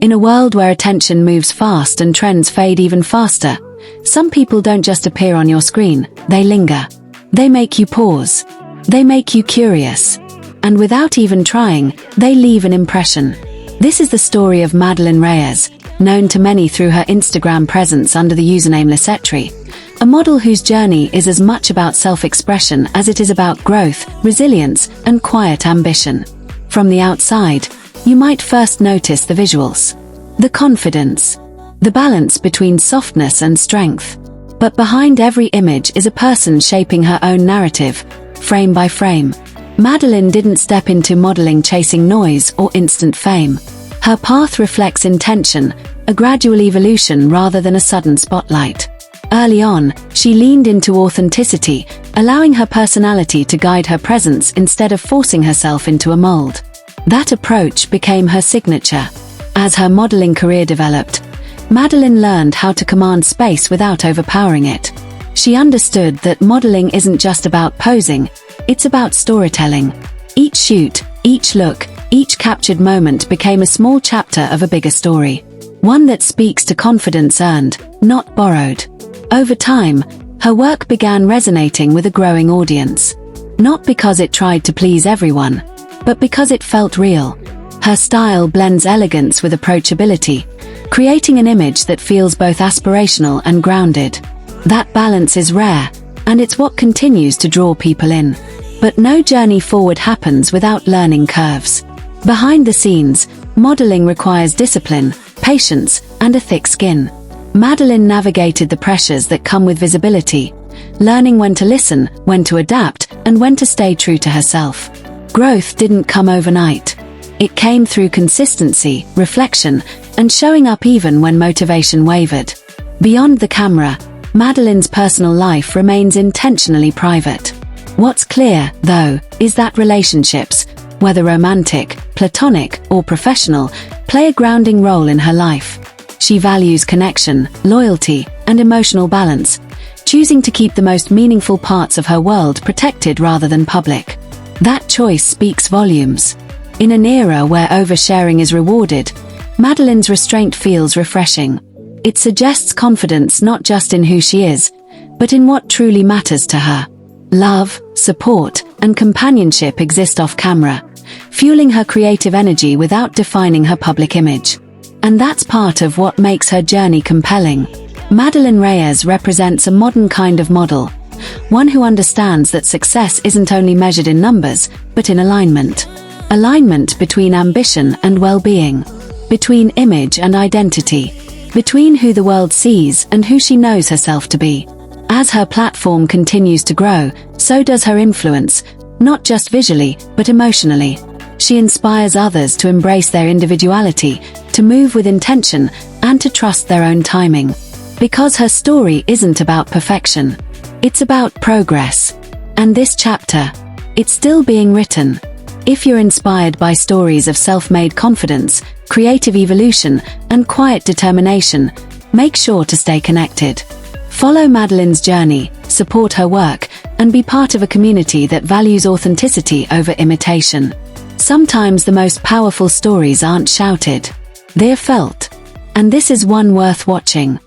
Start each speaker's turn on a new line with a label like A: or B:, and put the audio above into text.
A: In a world where attention moves fast and trends fade even faster, some people don't just appear on your screen, they linger. They make you pause. They make you curious. And without even trying, they leave an impression. This is the story of Madeline Reyes, known to many through her Instagram presence under the username lissettrey, a model whose journey is as much about self-expression as it is about growth, resilience, and quiet ambition. From the outside, you might first notice the visuals, the confidence, the balance between softness and strength. But behind every image is a person shaping her own narrative, frame by frame. Madeline didn't step into modeling chasing noise or instant fame. Her path reflects intention, a gradual evolution rather than a sudden spotlight. Early on, she leaned into authenticity, allowing her personality to guide her presence instead of forcing herself into a mold. That approach became her signature. As her modeling career developed, Madeline learned how to command space without overpowering it. She understood that modeling isn't just about posing, it's about storytelling. Each shoot, each look, each captured moment became a small chapter of a bigger story. One that speaks to confidence earned, not borrowed. Over time, her work began resonating with a growing audience. Not because it tried to please everyone, but because it felt real. Her style blends elegance with approachability, creating an image that feels both aspirational and grounded. That balance is rare, and it's what continues to draw people in. But no journey forward happens without learning curves. Behind the scenes, modeling requires discipline, patience, and a thick skin. Madeline navigated the pressures that come with visibility, learning when to listen, when to adapt, and when to stay true to herself. Growth didn't come overnight. It came through consistency, reflection, and showing up even when motivation wavered. Beyond the camera, Madeline's personal life remains intentionally private. What's clear, though, is that relationships, whether romantic, platonic, or professional, play a grounding role in her life. She values connection, loyalty, and emotional balance, choosing to keep the most meaningful parts of her world protected rather than public. That choice speaks volumes. In an era where oversharing is rewarded, Madeline's restraint feels refreshing. It suggests confidence not just in who she is, but in what truly matters to her. Love, support, and companionship exist off camera, fueling her creative energy without defining her public image. And that's part of what makes her journey compelling. Madeline Reyes represents a modern kind of model, one who understands that success isn't only measured in numbers, but in alignment. Alignment between ambition and well-being, between image and identity, between who the world sees and who she knows herself to be. As her platform continues to grow, so does her influence, not just visually, but emotionally. She inspires others to embrace their individuality, to move with intention, and to trust their own timing. Because her story isn't about perfection, it's about progress. And this chapter, it's still being written. If you're inspired by stories of self-made confidence, creative evolution, and quiet determination, make sure to stay connected. Follow Madeline's journey, support her work, and be part of a community that values authenticity over imitation. Sometimes the most powerful stories aren't shouted, they're felt. And this is one worth watching.